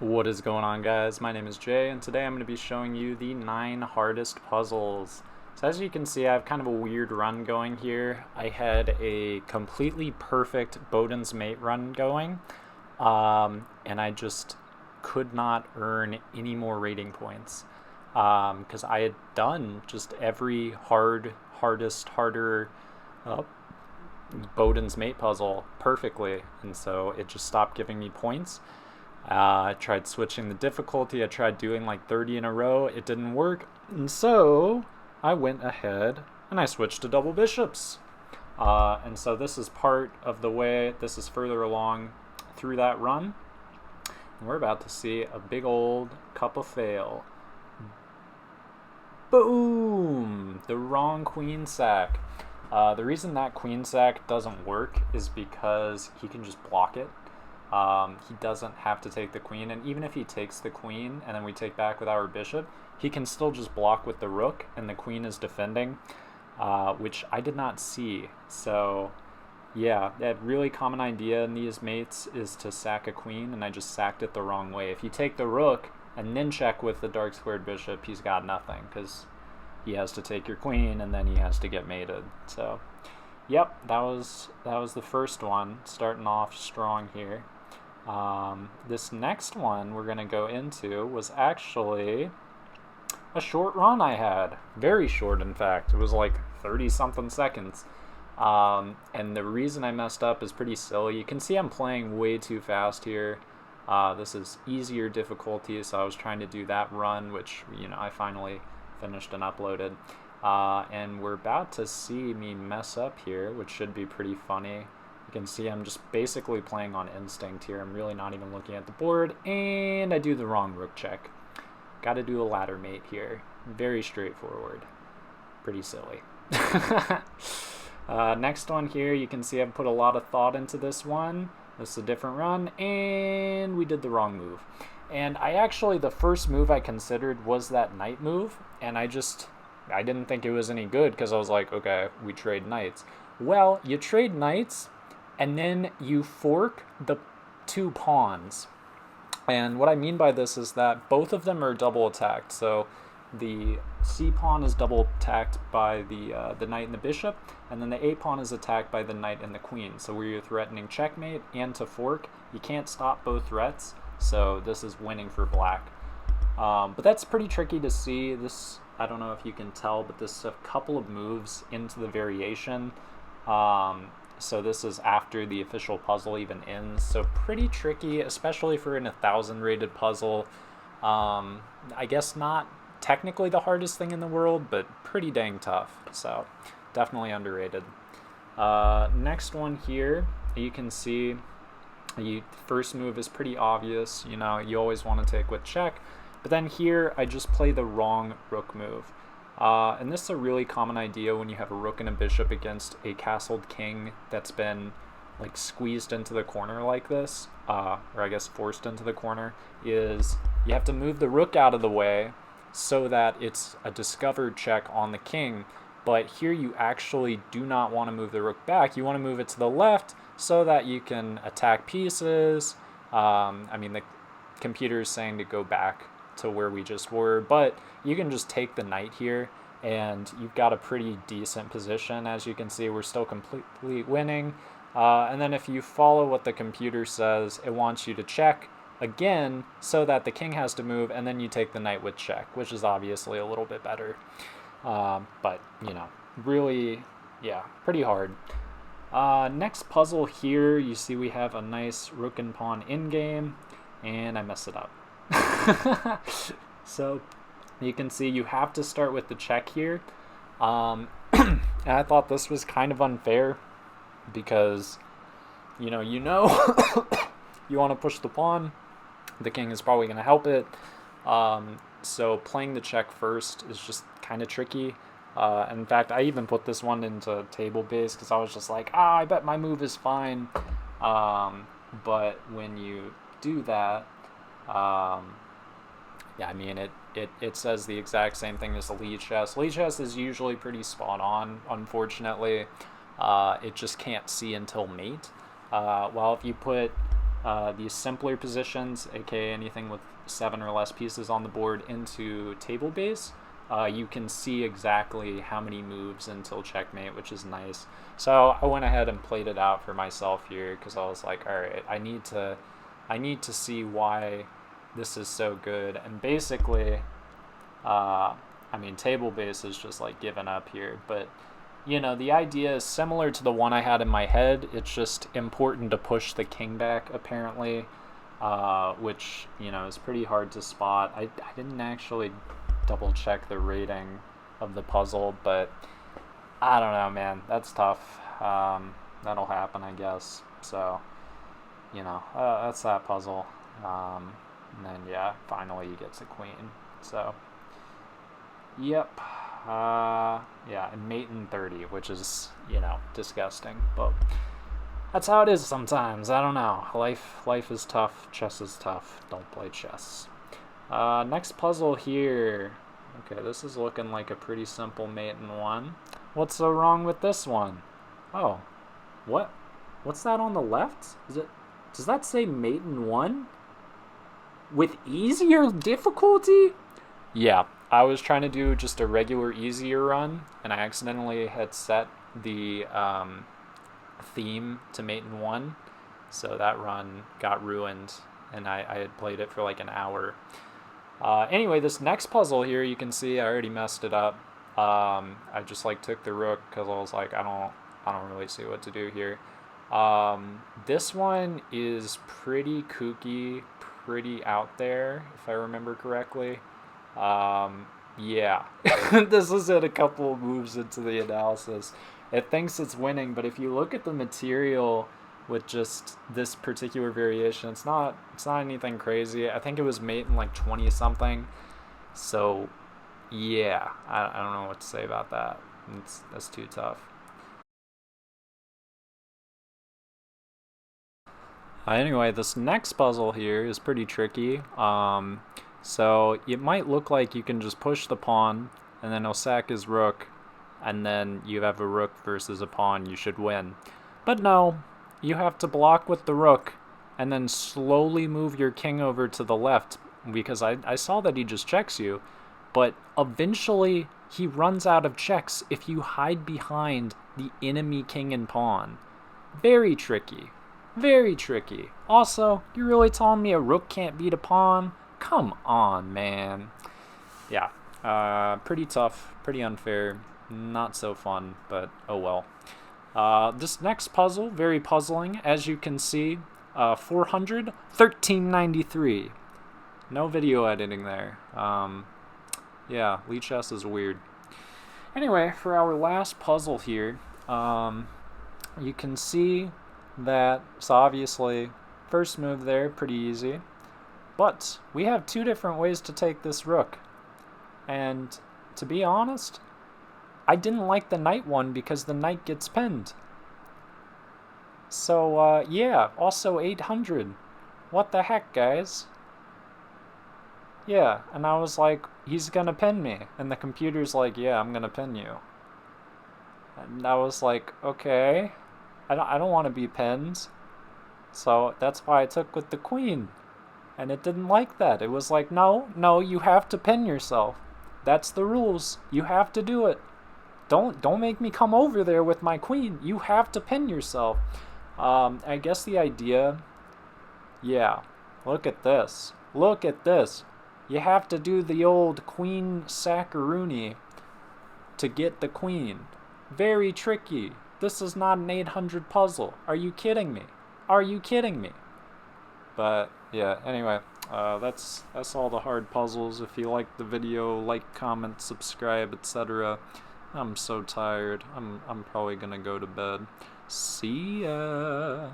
What is going on, guys? My name is Jay, and today I'm going to be showing you the 9 hardest puzzles. So as you can see, I have kind of a weird run going here. I had a completely perfect Bowden's Mate run going, and I just could not earn any more rating points because I had done just every harder uh, Bowden's Mate puzzle perfectly, and so it just stopped giving me points. I tried switching the difficulty. I tried doing like 30 in a row. It didn't work. And so I went ahead and I switched to double bishops. And so this is part of the way. This is further along through that run. And we're about to see a big old cup of fail. Boom! The wrong queen sack. The reason that queen sack doesn't work is because he can just block it. He doesn't have to take the queen, and even if he takes the queen and then we take back with our bishop, he can still just block with the rook and the queen is defending, which I did not see. So yeah, that really common idea in these mates is to sack a queen, and I just sacked it the wrong way. If you take the rook and then check with the dark squared bishop, he's got nothing because he has to take your queen and then he has to get mated. So yep, that was the first one, starting off strong here. This next one we're going to go into was actually a short run I had. Very short, in fact. It was like 30-something seconds. And the reason I messed up is pretty silly. You can see I'm playing way too fast here. This is easier difficulty, so I was trying to do that run, which, I finally finished and uploaded. And we're about to see me mess up here, which should be pretty funny. You can see I'm just basically playing on instinct here. I'm really not even looking at the board, and I do the wrong rook check. Got to do a ladder mate here. Very straightforward. Pretty silly. Next one here, you can see I've put a lot of thought into this one. This is a different run, and we did the wrong move. And the first move I considered was that knight move, and I didn't think it was any good because I was like, okay, we trade knights. Well, you trade knights, and then you fork the two pawns. And what I mean by this is that both of them are double attacked. So the c pawn is double attacked by the knight and the bishop, and then the a pawn is attacked by the knight and the queen. So we're threatening checkmate and to fork. You can't stop both threats, so this is winning for black. But that's pretty tricky to see. This, I don't know if you can tell, but this is a couple of moves into the variation. So this is after the official puzzle even ends, so pretty tricky, especially for an 1,000 rated puzzle. I guess not technically the hardest thing in the world, but pretty dang tough, so definitely underrated. Next one here, you can see first move is pretty obvious. You always want to take with check, but then here I just play the wrong rook move. And this is a really common idea when you have a rook and a bishop against a castled king that's been like squeezed into the corner like this, or I guess forced into the corner, is you have to move the rook out of the way so that it's a discovered check on the king. But here you actually do not want to move the rook back. You want to move it to the left so that you can attack pieces. The computer is saying to go back to where we just were, but you can just take the knight here and you've got a pretty decent position. As you can see, we're still completely winning, and then if you follow what the computer says, it wants you to check again so that the king has to move, and then you take the knight with check, which is obviously a little bit better, but really, yeah, pretty hard. Next puzzle here, you see we have a nice rook and pawn in game, and I messed it up. So you can see you have to start with the check here. And I thought this was kind of unfair because you want to push the pawn. The king is probably going to help it. So playing the check first is just kind of tricky. In fact, I even put this one into table base because I was just like, I bet my move is fine. But when you do that, it says the exact same thing as the Lichess. Lichess is usually pretty spot on, unfortunately. It just can't see until mate. While if you put these simpler positions, aka anything with 7 or less pieces on the board, into table base, you can see exactly how many moves until checkmate, which is nice. So I went ahead and played it out for myself here because I was like, all right, I need to see why this is so good. And basically, I mean, table base is just like giving up here, but you know, the idea is similar to the one I had in my head. It's just important to push the king back, apparently, which, you know, is pretty hard to spot. I didn't actually double check the rating of the puzzle, but I don't know, man. That's tough. That'll happen, I guess. So, you know, that's that puzzle. And then, yeah, finally he gets a queen. So, yep. Yeah, and mate in 30, which is, you know, disgusting, but that's how it is sometimes. I don't know. Life is tough. Chess is tough. Don't play chess. Next puzzle here. Okay, this is looking like a pretty simple mate in 1. What's so wrong with this one? Oh, what? What's that on the left? Does that say mate in 1? With easier difficulty? Yeah, I was trying to do just a regular easier run, and I accidentally had set the theme to mate in 1, so that run got ruined, and I had played it for like an hour. Anyway, this next puzzle here, you can see I already messed it up. I just like took the rook because I was like, I don't really see what to do here. This one is pretty kooky, pretty out there, if I remember correctly. Yeah, this is it a couple moves into the analysis. It thinks it's winning, but if you look at the material with just this particular variation, it's not anything crazy. I think it was made in like 20 something. So yeah, I don't know what to say about that. That's too tough. Anyway, this next puzzle here is pretty tricky. So it might look like you can just push the pawn, and then he'll sack his rook, and then you have a rook versus a pawn, you should win. But no, you have to block with the rook, and then slowly move your king over to the left, because I saw that he just checks you, but eventually he runs out of checks if you hide behind the enemy king and pawn. Very tricky. Very tricky. Also, you're really telling me a rook can't beat a pawn? Come on, man. Yeah, pretty tough, pretty unfair, not so fun, but oh well. This next puzzle, very puzzling, as you can see, 400, 1393. No video editing there. Yeah, Lichess is weird. Anyway, for our last puzzle here, you can see that, so obviously, first move there, pretty easy. But we have 2 different ways to take this rook. And to be honest, I didn't like the knight one because the knight gets pinned. So, yeah, also 800. What the heck, guys? Yeah, and I was like, he's gonna pin me. And the computer's like, yeah, I'm gonna pin you. And I was like, okay, I don't want to be pinned. So that's why I took with the queen. And it didn't like that. It was like, no, you have to pin yourself. That's the rules. You have to do it. Don't make me come over there with my queen. You have to pin yourself. I guess the idea, yeah, look at this. Look at this. You have to do the old queen sackaroonie to get the queen. Very tricky. This is not an 800 puzzle. Are you kidding me? Are you kidding me? But yeah, anyway, that's all the hard puzzles. If you like the video, like, comment, subscribe, etc. I'm so tired. I'm probably gonna go to bed. See ya.